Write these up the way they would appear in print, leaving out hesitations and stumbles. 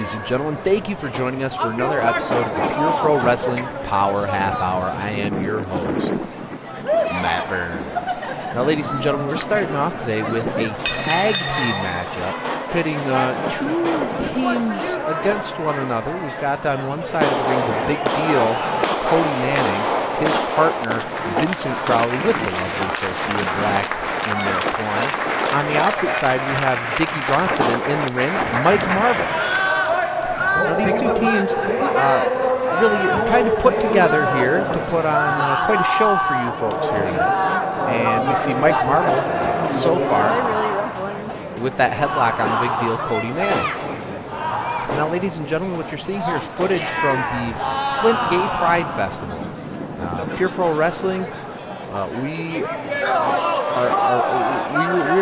ladies and gentlemen. Thank you for joining us for another episode of the Pure Pro Wrestling Power Half Hour. I am your host, Matt Burns. Now, ladies and gentlemen, we're starting off today with a tag team matchup pitting two teams against one another. We've got on one side of the ring the big deal, Cody Manning, his partner, Vincent Crowley, with the lovely Sophia Black in their corner. On the opposite side, we have Dickie, Bronson, and in the ring, Mike Marble. Now, these two teams really kind of put together here to put on quite a show for you folks here tonight. And we see Mike Marble so far with that headlock on the big deal, Cody Manning. Now, ladies and gentlemen, what you're seeing here is footage from the Flint Gay Pride Festival. Pure Pro Wrestling, we're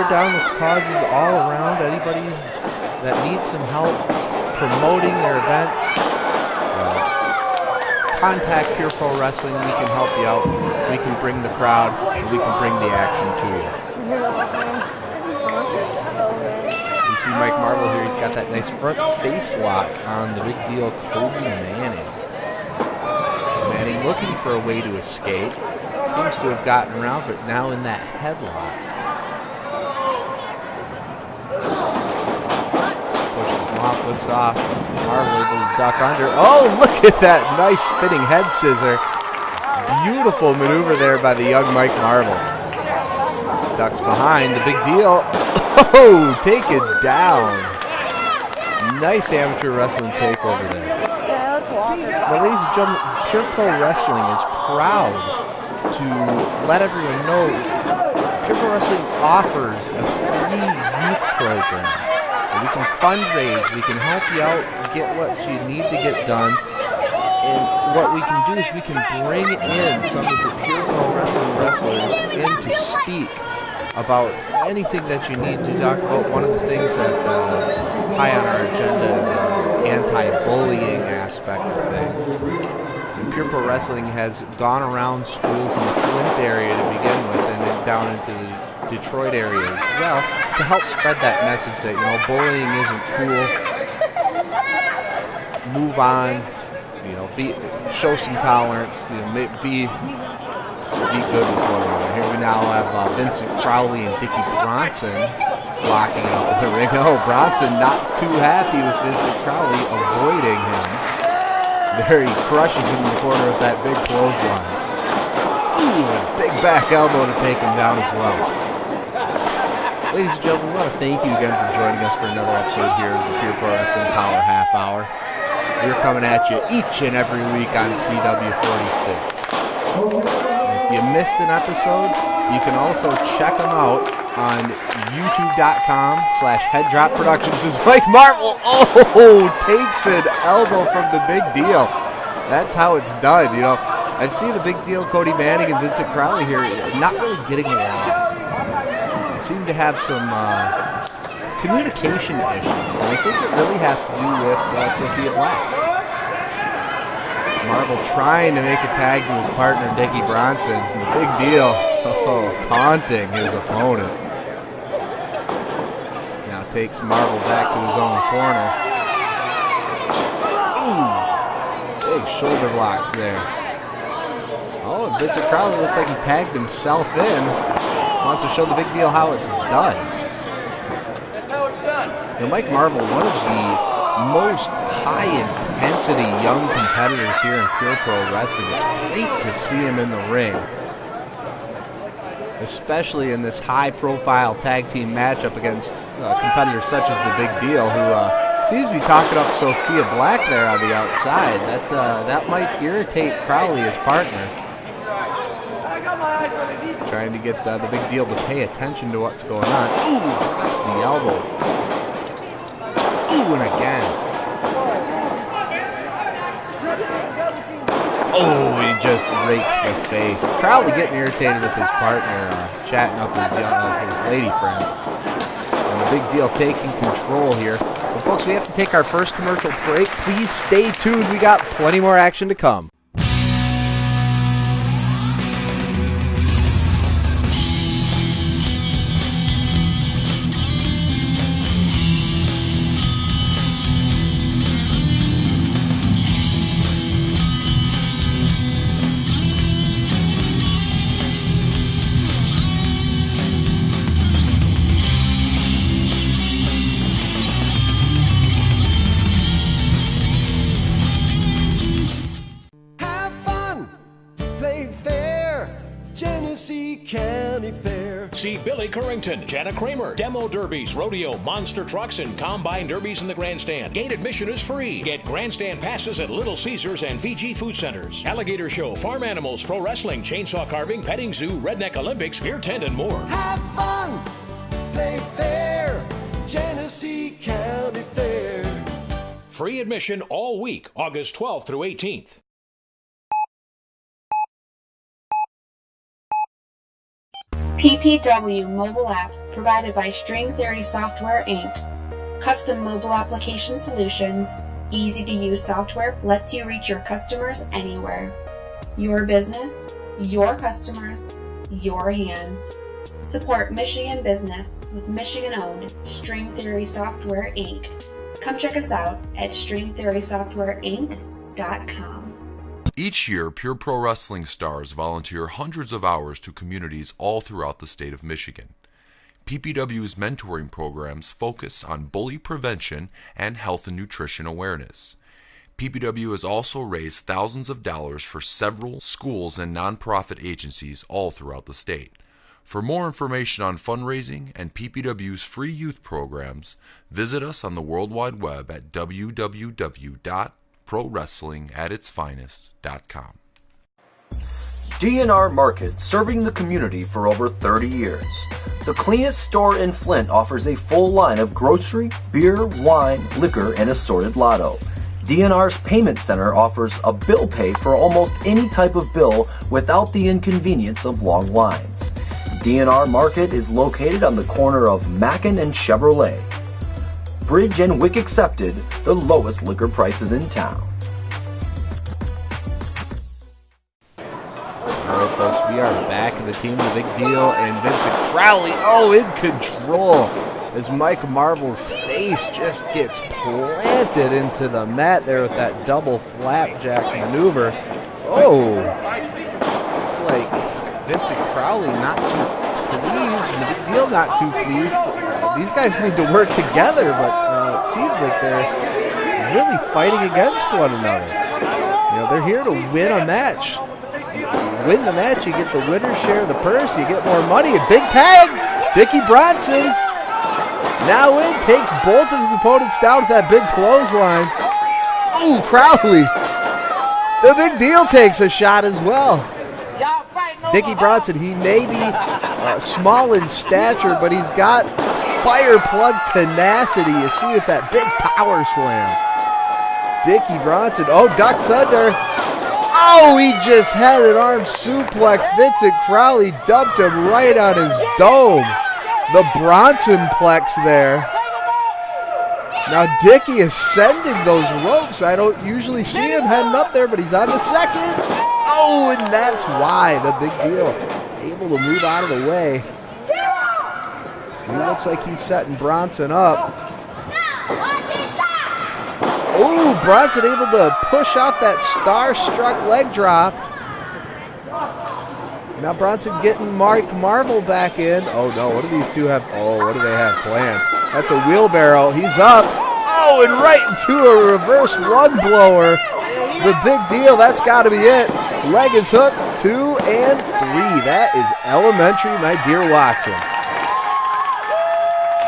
down with causes all around. Anybody that needs some help promoting their events, contact Pure Pro Wrestling. We can help you out. We can bring the crowd, and we can bring the action to you. You see Mike Marble here. He's got that nice front face lock on the big deal, Cody Manning. Manning looking for a way to escape. Seems to have gotten around, but now in that headlock. Pushes him off, whips off. Marble able to duck under. Oh, look at that nice spinning head scissor. Beautiful maneuver there by the young Mike Marble. Ducks behind, the big deal. Oh, take it down. Nice amateur wrestling takeover there. Well, ladies and gentlemen, Pure Pro Wrestling is proud to let everyone know Pure Pro Wrestling offers a free youth program. We can fundraise, we can help you out, get what you need to get done, and what we can do is we can bring in some of the Pure Pro Wrestling wrestlers in to speak about anything that you need to talk about. One of the things that is high on our agenda is the anti-bullying aspect of things. And Pure Pro Wrestling has gone around schools in the Flint area to begin with, and then down into the Detroit area as well, to help spread that message that, you know, bullying isn't cool. Move on, you know, show some tolerance, you know, be good with one another. Here we now have Vincent Crowley and Dickie Bronson locking up in the ring. Oh, Bronson not too happy with Vincent Crowley, avoiding him. There he crushes him in the corner with that big clothesline. Ooh, a big back elbow to take him down as well. Ladies and gentlemen, we want to thank you again for joining us for another episode here of the Pure Pro Wrestling Power Half Hour. We're coming at you each and every week on CW46. If you missed an episode, you can also check them out on youtube.com/headdropproductions. As Mike Marble, takes an elbow from the big deal. That's how it's done, you know. I've seen the big deal, Cody Manning and Vincent Crowley here, not really getting along. They seem to have some communication issues, and I think it really has to do with Sophia Black. Marble trying to make a tag to his partner, Dickie Bronson. The big deal, taunting his opponent. Now takes Marble back to his own corner. Ooh, big shoulder blocks there. Oh, and Vincent Crowley looks like he tagged himself in. Wants to show the big deal how it's done. That's how it's done. Now, Mike Marble, one of the most high-intensity young competitors here in Pure Pro Wrestling. It's great to see him in the ring, especially in this high-profile tag team matchup against competitors such as the Big Deal, who seems to be talking up Sophia Black there on the outside. That might irritate Crowley, his partner. Trying to get the Big Deal to pay attention to what's going on. Ooh, drops the elbow. Ooh, and again. Oh, he just rakes the face. Crowley getting irritated with his partner, chatting up his lady friend. And the Big Deal taking control here. But folks, we have to take our first commercial break. Please stay tuned. We got plenty more action to come. play fair. Genesee County Fair. See Billy Currington, Jana Kramer, demo derbies, rodeo, monster trucks, and combine derbies in the grandstand. Gate admission is free. Get grandstand passes at Little Caesars and VG Food Centers. Alligator Show, farm animals, pro wrestling, chainsaw carving, petting zoo, redneck Olympics, beer tent, and more. Have fun, play fair. Genesee County Fair. Free admission all week, August 12th through 18th. PPW mobile app provided by String Theory Software Inc. Custom mobile application solutions, easy-to-use software lets you reach your customers anywhere. Your business, your customers, your hands. Support Michigan business with Michigan-owned String Theory Software Inc. Come check us out at stringtheorysoftwareinc.com. Each year, Pure Pro Wrestling stars volunteer hundreds of hours to communities all throughout the state of Michigan. PPW's mentoring programs focus on bully prevention and health and nutrition awareness. PPW has also raised thousands of dollars for several schools and nonprofit agencies all throughout the state. For more information on fundraising and PPW's free youth programs, visit us on the World Wide Web at www.prowrestlingatitsfinest.com. DNR Market, serving the community for over 30 years. The cleanest store in Flint offers a full line of grocery, beer, wine, liquor, and assorted lotto. DNR's Payment Center offers a bill pay for almost any type of bill without the inconvenience of long lines. DNR Market is located on the corner of Mackin and Chevrolet. Bridge and Wick accepted, the lowest liquor prices in town. All right, folks, we are back in the team, the big deal, and Vincent Crowley, in control as Mike Marvel's face just gets planted into the mat there with that double flapjack maneuver. Oh, it's like Vincent Crowley not too pleased, and the big deal not too pleased. These guys need to work together, but it seems like they're really fighting against one another. You know, they're here to win a match. You win the match, you get the winner's share of the purse, you get more money. A big tag, Dickie Bronson. Now in, takes both of his opponents down with that big clothesline. Ooh, Crowley. The big deal takes a shot as well. Dickie Bronson, he may be small in stature, but he's got fire plug tenacity. You see with that big power slam. Dickie Bronson, ducks under. Oh, he just had an arm suplex. Vincent Crowley dumped him right on his dome. The Bronson-plex there. Now Dickie is sending those ropes. I don't usually see him heading up there, but he's on the second. Oh, and that's why the big deal. Able to move out of the way. He looks like he's setting Bronson up. Oh, Bronson able to push off that star-struck leg drop. Now Bronson getting Mike Marvel back in. Oh no, what do these two have? Oh, what do they have planned? That's a wheelbarrow. He's up. Oh, and right into a reverse lung blower. The big deal, that's got to be it. Leg is hooked, 2 and 3. That is elementary, my dear Watson.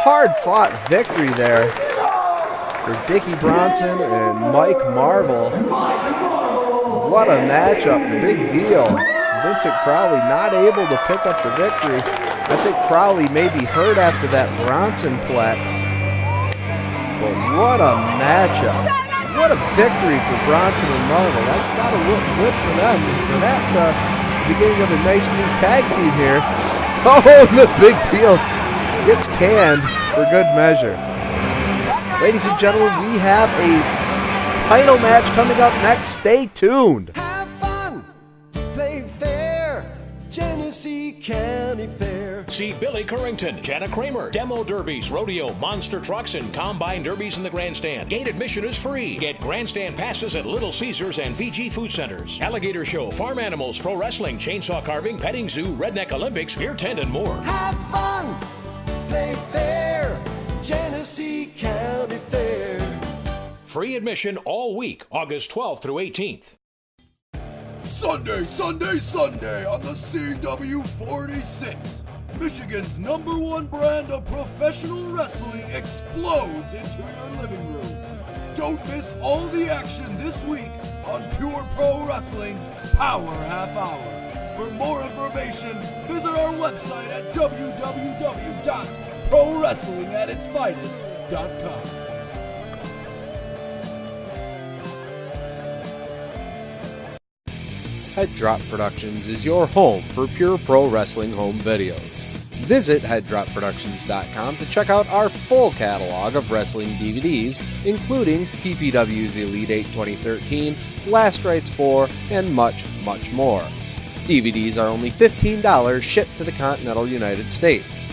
Hard-fought victory there for Dickie Bronson and Mike Marvel. What a matchup, the big deal. Vincent Crowley not able to pick up the victory. I think Crowley may be hurt after that Bronson-plex. But what a matchup. What a victory for Bronson and Marvel. That's got to look good for them. Perhaps the beginning of a nice new tag team here. Oh, the big deal gets canned for good measure. Ladies and gentlemen, we have a title match coming up next. Stay tuned. Have fun, play fair. Genesee County Fair. See Billy Currington, Jana Kramer, demo derbies, rodeo, monster trucks, and combine derbies in the grandstand. Gate admission is free. Get grandstand passes at Little Caesars and VG Food Centers. Alligator Show, farm animals, pro wrestling, chainsaw carving, petting zoo, redneck Olympics, beer tent, and more. Have fun, play fair. Genesee County Fair. Free admission all week, August 12th through 18th. Sunday, Sunday, Sunday on the CW46. Michigan's #1 brand of professional wrestling explodes into your living room. Don't miss all the action this week on Pure Pro Wrestling's Power Half Hour. For more information, visit our website at www.prowrestlingatitsfinest.com. Head Drop Productions is your home for Pure Pro Wrestling home videos. Visit headdropproductions.com to check out our full catalog of wrestling DVDs, including PPW's Elite 8 2013, Last Rites 4, and much, much more. DVDs are only $15 shipped to the continental United States.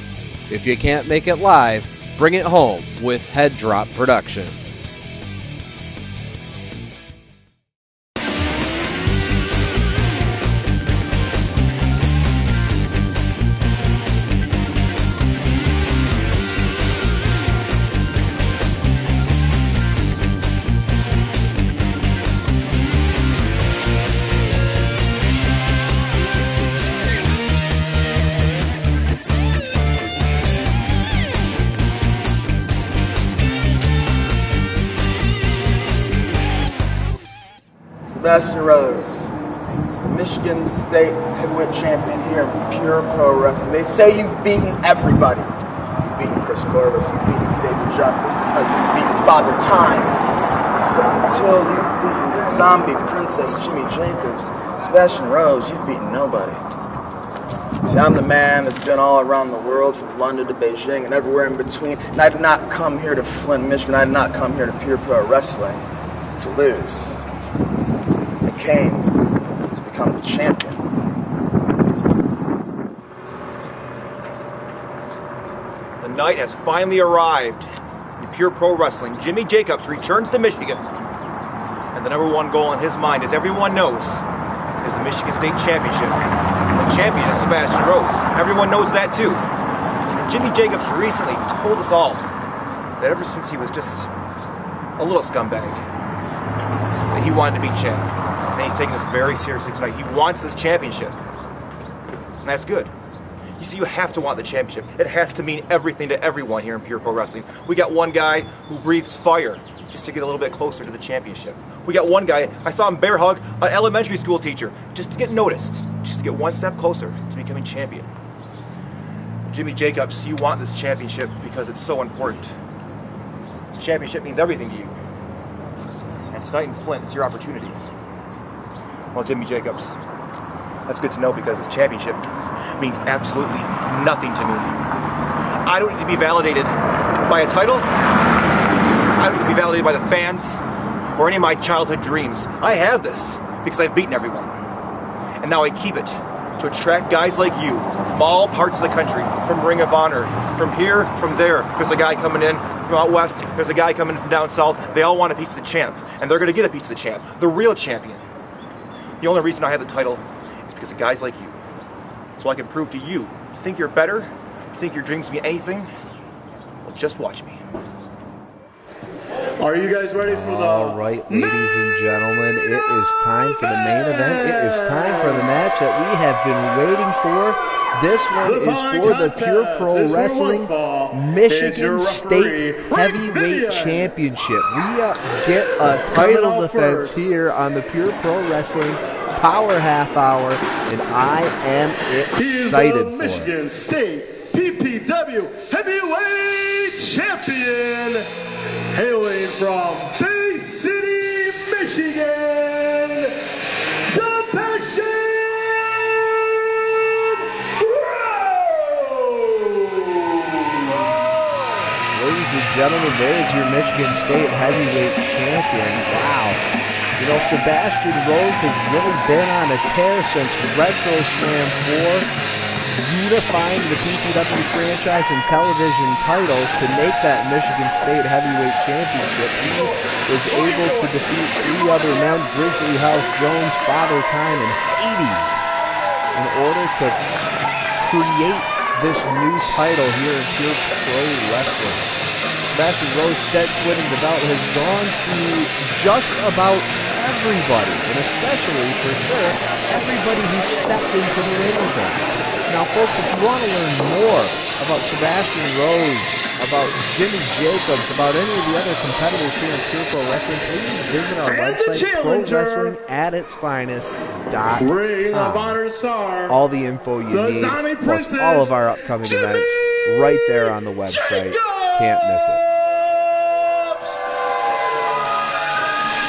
If you can't make it live, bring it home with Head Drop Productions. Sebastian, the Michigan State heavyweight champion here in Pure Pro Wrestling. They say you've beaten everybody. You've beaten Chris Corvus, you've beaten Xavier Justice, you've beaten Father Time. But until you've beaten the zombie princess Jimmy Jacobs, Sebastian Rose, you've beaten nobody. See, I'm the man that's been all around the world, from London to Beijing and everywhere in between. And I did not come here to Flint, Michigan. I did not come here to Pure Pro Wrestling to lose. I came to become the champion. The night has finally arrived. In Pure Pro Wrestling, Jimmy Jacobs returns to Michigan. And the #1 goal in his mind, as everyone knows, is the Michigan State Championship. The champion is Sebastian Rose. Everyone knows that too. And Jimmy Jacobs recently told us all that ever since he was just a little scumbag, that he wanted to be champ. And he's taking this very seriously tonight. He wants this championship. And that's good. You see, you have to want the championship. It has to mean everything to everyone here in Pure Pro Wrestling. We got one guy who breathes fire just to get a little bit closer to the championship. We got one guy, I saw him bear hug an elementary school teacher just to get noticed, just to get one step closer to becoming champion. Jimmy Jacobs, you want this championship because it's so important. This championship means everything to you. And tonight in Flint, it's your opportunity. Well, Jimmy Jacobs, that's good to know because this championship means absolutely nothing to me. I don't need to be validated by a title. I don't need to be validated by the fans or any of my childhood dreams. I have this because I've beaten everyone. And now I keep it to attract guys like you from all parts of the country, from Ring of Honor, from here, from there. There's a guy coming in from out west. There's a guy coming from down south. They all want a piece of the champ. And they're going to get a piece of the champ, the real champion. The only reason I have the title is because of guys like you. So I can prove to you, think you're better, you think your dreams mean anything, well, just watch me. Are you guys ready for the... All right, ladies and gentlemen, it is time for the main event. It is time for the match that we have been waiting for. This one is for the Pure Pro Wrestling Michigan State Heavyweight Championship. We get a title defense here on the Pure Pro Wrestling Power Half Hour, and I am excited for it. Michigan State PPW Heavyweight Champion, hailing from Bay City, Michigan, Sebastian Rose. Ladies and gentlemen, there's your Michigan State Heavyweight Champion. Wow. You know, Sebastian Rose has really been on a tear since Retro Slam 4, unifying the PPW franchise and television titles to make that Michigan State Heavyweight Championship. He was able to defeat 3 other men, Grizzly House Jones, Father Time, and Hades, in order to create this new title here in Pure Pro Wrestling. So Sebastian Rose, since winning the belt, has gone through just about everybody, and especially, for sure, everybody who stepped into the ring with him. Now, folks, if you want to learn more about Sebastian Rose, about Jimmy Jacobs, about any of the other competitors here in Pure Pro Wrestling, please visit our website, ProWrestlingAtItsFinest.com. Ring of Honor star, all the info you need, plus all of our upcoming events, right there on the website. Can't miss it.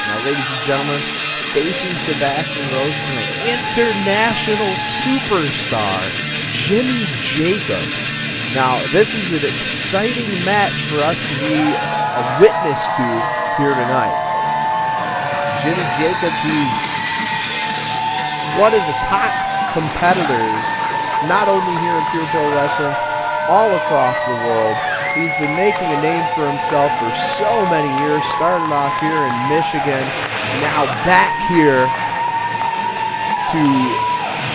Now, ladies and gentlemen, facing Sebastian Rose from the international superstar, Jimmy Jacobs. Now, this is an exciting match for us to be a witness to here tonight. Jimmy Jacobs, he's one of the top competitors, not only here in Pure Pro Wrestling, all across the world. He's been making a name for himself for so many years, started off here in Michigan, now back here to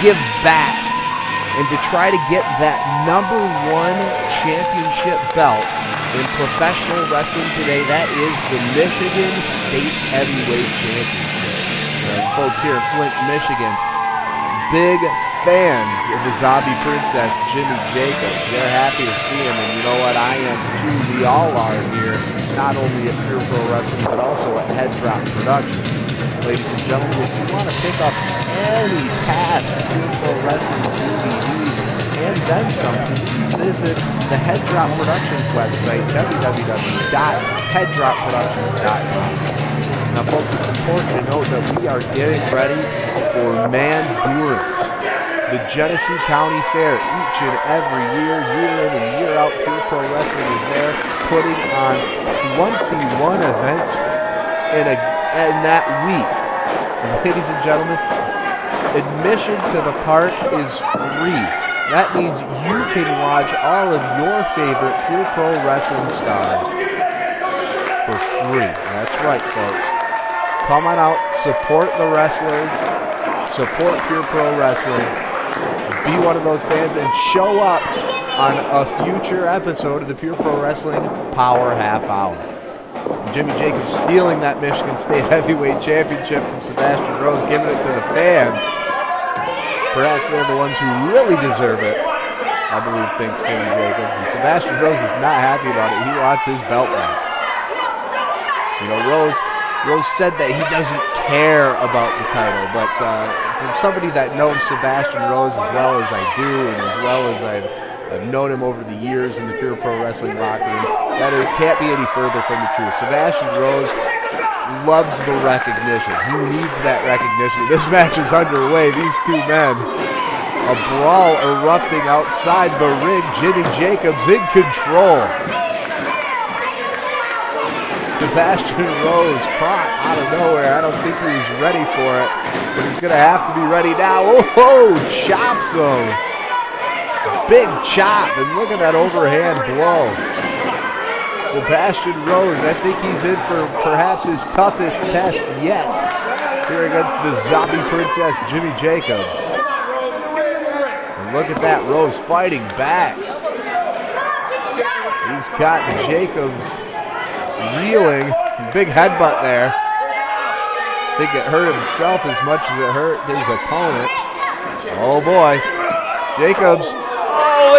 give back and to try to get that #1 championship belt in professional wrestling today. That is the Michigan State Heavyweight Championship. Folks here in Flint, Michigan, big fans of the Zombie Princess, Jimmy Jacobs. They're happy to see him, and you know what? I am too. We all are here, not only at Pure Pro Wrestling, but also at Head Drop Productions. Ladies and gentlemen, if you want to pick up any past Pure Pro Wrestling DVDs and then some, please visit the Head Drop Productions website, www.headdropproductions.com. Now, folks, it's important to note that we are getting ready for Mandurance, the Genesee County Fair. Each and every year, year in and year out, Pure Pro Wrestling is there putting on 21 events in that week. And ladies and gentlemen, admission to the park is free. That means you can watch all of your favorite Pure Pro Wrestling stars for free. That's right, folks. Come on out, support the wrestlers, support Pure Pro Wrestling, be one of those fans, and show up on a future episode of the Pure Pro Wrestling Power Half Hour. Jimmy Jacobs stealing that Michigan State Heavyweight Championship from Sebastian Rose, giving it to the fans. Perhaps they're the ones who really deserve it, I believe, thinks Jimmy Jacobs. And Sebastian Rose is not happy about it. He wants his belt back. You know, Rose said that he doesn't care about the title, but from somebody that knows Sebastian Rose as well as I do, and as well as I've known him over the years in the Pure Pro Wrestling locker room, that it can't be any further from the truth. Sebastian Rose loves the recognition. He needs that recognition. This match is underway. These two men, a brawl erupting outside the ring. Jimmy Jacobs in control. Sebastian Rose caught out of nowhere. I don't think he was ready for it, but he's going to have to be ready now. Oh, chops him. Big chop, and look at that overhand blow. Sebastian Rose, I think he's in for perhaps his toughest test yet here against the Zombie Princess, Jimmy Jacobs. And look at that, Rose fighting back. He's got Jacobs reeling. Big headbutt there. I think it hurt himself as much as it hurt his opponent. Oh boy. Jacobs,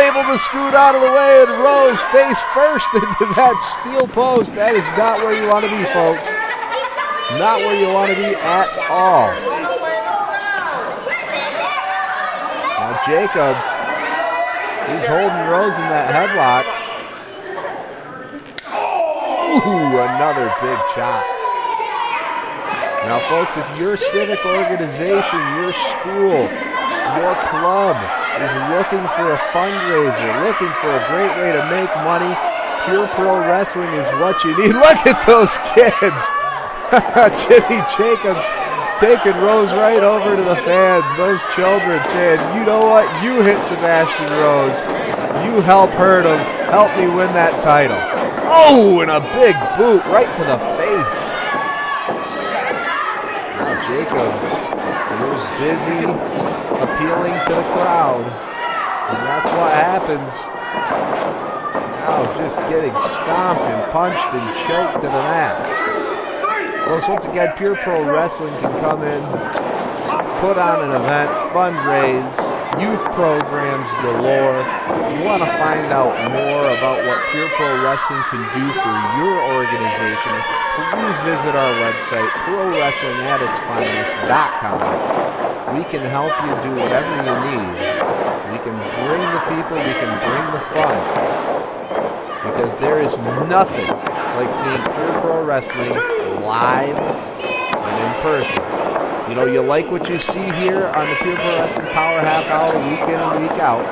able to scoot out of the way, and Rose face first into that steel post. That is not where you want to be, folks. Not where you want to be at all. Now Jacobs, he's holding Rose in that headlock. Ooh, another big chop. Now, folks, if your civic organization, your school, your club is looking for a fundraiser, looking for a great way to make money, Pure Pro Wrestling is what you need. Look at those kids. Jimmy Jacobs taking Rose right over to the fans. Those children saying, you know what? You hit Sebastian Rose. You help hurt him. Help me win that title. Oh, and a big boot right to the face. Now Jacobs was busy appealing to the crowd. And that's what happens Now just getting stomped and punched and choked to the mat. Folks, once again, Pure Pro Wrestling can come in, put on an event, fundraise, youth programs galore. If you want to find out more about what Pure Pro Wrestling can do for your organization, please visit our website, ProWrestlingAtItsFinest.com. We can help you do whatever you need. We can bring the people, we can bring the fun. Because there is nothing like seeing Pure Pro Wrestling live and in person. You know, you like what you see here on the Pure Pro Wrestling Power Half Hour week in and week out.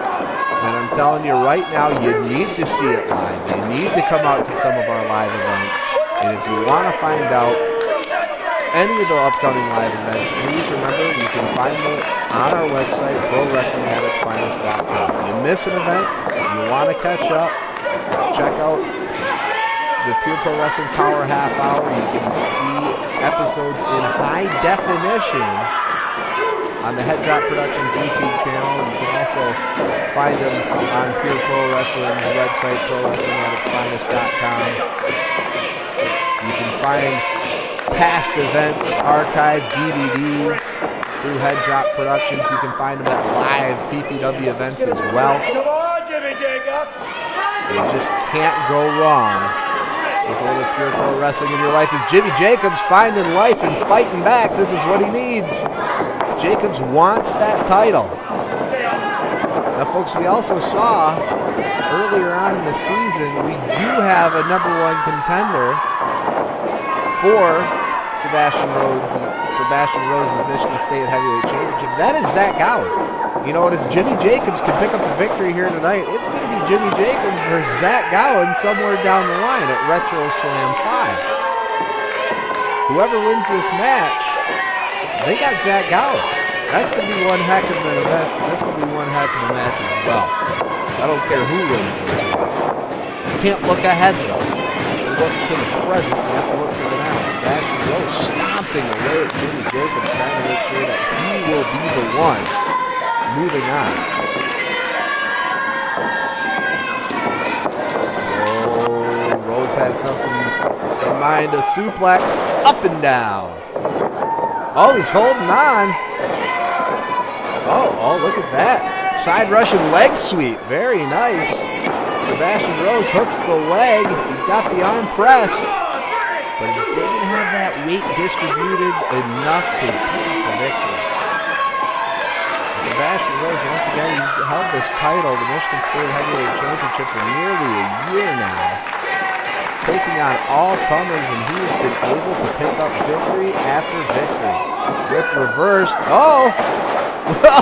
And I'm telling you right now, you need to see it live. You need to come out to some of our live events. And if you want to find out any of the upcoming live events, please remember you can find them on our website, ProWrestlingAtItsFinest.com. You miss an event, you want to catch up, check out the Pure Pro Wrestling Power Half Hour. You can see episodes in high definition on the Head Drop Productions YouTube channel. You can also find them on Pure Pro Wrestling's website, ProWrestlingAtItsFinest.com. You can find past events, archived DVDs through Head Drop Productions. You can find them at live PPW events as well. Come on, Jimmy Jacobs. You just can't go wrong with a little Pure Pro Wrestling in your life. As Jimmy Jacobs finding life and fighting back, this is what he needs. Jacobs wants that title. Now, folks, we also saw earlier on in the season, we do have a #1 contender for Sebastian Rose's Michigan State Heavyweight Championship. That is Zach Gowen. You know, and if Jimmy Jacobs can pick up the victory here tonight, it's going to be Jimmy Jacobs versus Zach Gowen somewhere down the line at Retro Slam 5. Whoever wins this match, they got Zach Gowen. That's going to be one heck of an event. That's going to be one heck of a match as well. I don't care who wins this one. You can't look ahead, though. You look to the present. You have to look to the now. Sebastian Rose stomping away at Jimmy Jacobs, trying to make sure that he will be the one moving on. Oh, Rose has something in mind. A suplex up and down. Oh, he's holding on. Oh, look at that. Side Russian leg sweep. Very nice. Sebastian Rose hooks the leg. He's got the arm pressed. But he didn't have that weight distributed enough to pick up the victory. Sebastian Rose, once again, he's held this title, the Michigan State Heavyweight Championship, for nearly a year now. Taking on all comers, and he has been able to pick up victory after victory. With reversed. Oh!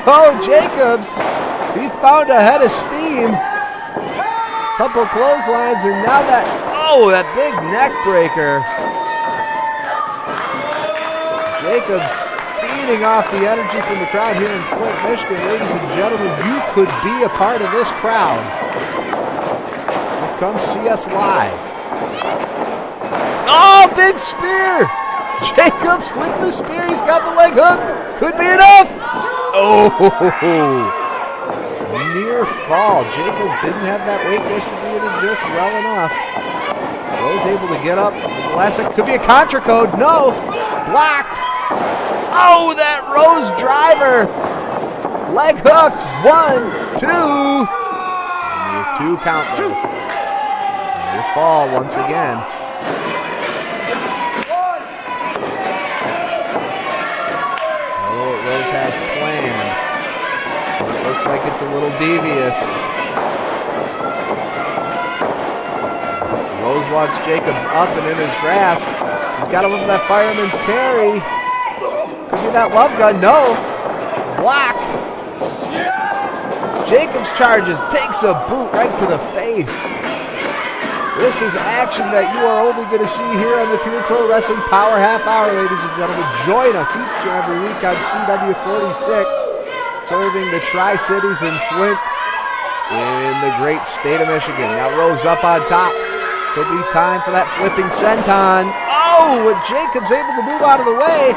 Oh, Jacobs! He found a head of steam. Couple clotheslines, and now that big neck breaker. Jacobs feeding off the energy from the crowd here in Flint, Michigan. Ladies and gentlemen, you could be a part of this crowd. Just come see us live. Oh, big spear! Jacobs with the spear. He's got the leg hook. Could be enough. Oh, near fall. Jacobs didn't have that weight distributed just well enough. Rose able to get up. Classic. Could be a contra code. No. Blocked. Oh, that Rose driver. Leg hooked. 1, 2. And the 2 count though. Near fall once again. Rose has planned. It looks like it's a little devious. Rose wants Jacobs up and in his grasp. He's got him with that fireman's carry. Could be that love gun. No. Blocked. Jacobs charges, takes a boot right to the face. This is action that you are only going to see here on the Pure Pro Wrestling Power Half Hour, ladies and gentlemen. Join us each and every week on CW46, serving the Tri-Cities in Flint in the great state of Michigan. Now Rose up on top. Could be time for that flipping senton. Oh, with Jacobs able to move out of the way.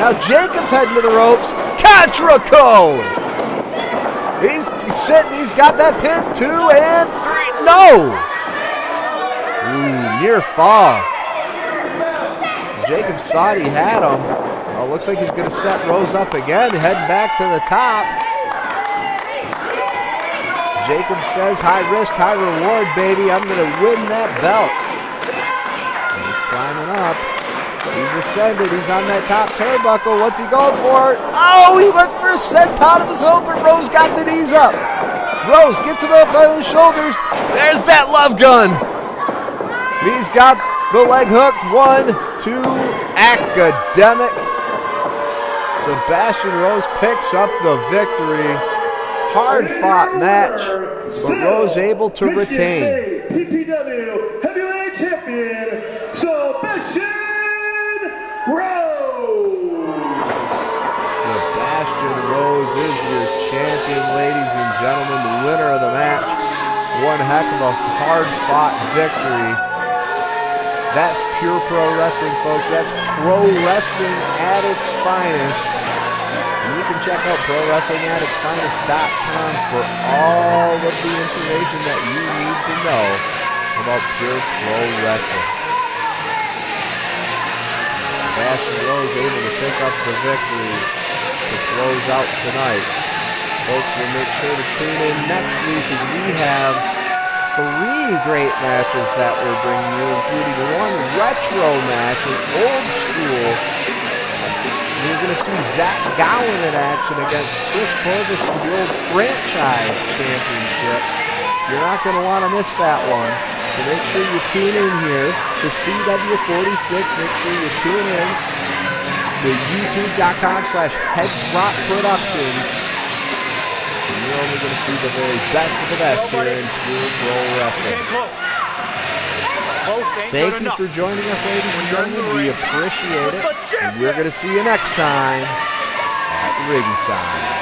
Now Jacobs heading to the ropes. Contra code. He's Vincent, he's got that pin, 2 and 3. No! Ooh, near fall. Jacobs thought he had him. Oh, looks like he's going to set Rose up again, heading back to the top. Jacobs says, high risk, high reward, baby. I'm going to win that belt. He's climbing up. He's ascended. He's on that top turnbuckle. What's he going for? Oh, he went for a senton of his own, but Rose got the knees up. Rose gets him up by the shoulders. There's that love gun. He's got the leg hooked. 1, 2, academic. Sebastian Rose picks up the victory. Hard-fought match, but Rose able to retain. PPW Heavyweight Champion, Sebastian Rose. Sebastian Rose is your champion, ladies and gentlemen, the winner of the match. One heck of a hard-fought victory. That's pure pro wrestling, folks. That's pro wrestling at its finest. And you can check out ProWrestlingAtItsFinest.com for all of the information that you need to know about pure pro wrestling. Sebastian Rose able to pick up the victory to close out tonight. Folks, will make sure to tune in next week as we have 3 great matches that we're bringing you, including 1 retro match, an old school. You're going to see Zach Gowen in action against Chris Corvus for the old franchise championship. You're not going to want to miss that one. So make sure you tune in here to CW46. Make sure you tune in to youtube.com/HeadRockProductions. And you're only going to see the very best of the best here in pure pro wrestling. Thank you for joining us, ladies and gentlemen. We appreciate it. And we're going to see you next time at ringside.